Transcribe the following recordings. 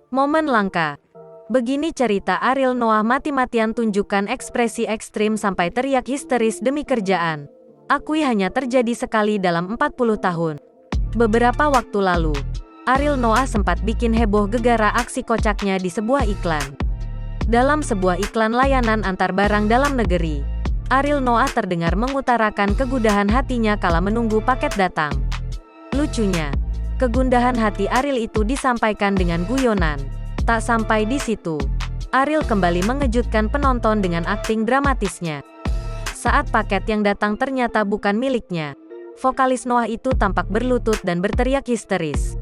Momen langka. Begini cerita Ariel Noah mati-matian tunjukkan ekspresi ekstrim sampai teriak histeris demi kerjaan. Akui hanya terjadi sekali dalam 40 tahun. Beberapa waktu lalu, Ariel Noah sempat bikin heboh gegara aksi kocaknya di sebuah iklan. Dalam sebuah iklan layanan antar barang dalam negeri, Ariel Noah terdengar mengutarakan kegundahan hatinya kala menunggu paket datang. Lucunya, kegundahan hati Ariel itu disampaikan dengan guyonan. Tak sampai di situ, Ariel kembali mengejutkan penonton dengan akting dramatisnya. Saat paket yang datang ternyata bukan miliknya, vokalis Noah itu tampak berlutut dan berteriak histeris.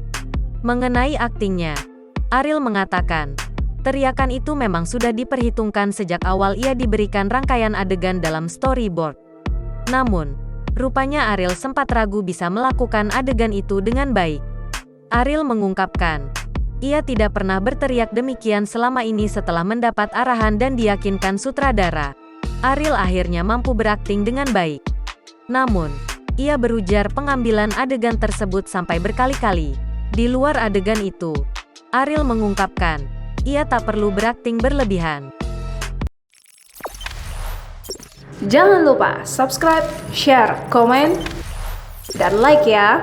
Mengenai aktingnya, Ariel mengatakan, teriakan itu memang sudah diperhitungkan sejak awal ia diberikan rangkaian adegan dalam storyboard. Namun, rupanya Ariel sempat ragu bisa melakukan adegan itu dengan baik. Ariel mengungkapkan, ia tidak pernah berteriak demikian selama ini setelah mendapat arahan dan diyakinkan sutradara. Ariel akhirnya mampu berakting dengan baik. Namun, ia berujar pengambilan adegan tersebut sampai berkali-kali. Di luar adegan itu, Ariel mengungkapkan, ia tak perlu berakting berlebihan. Jangan lupa subscribe, share, komen, dan like ya!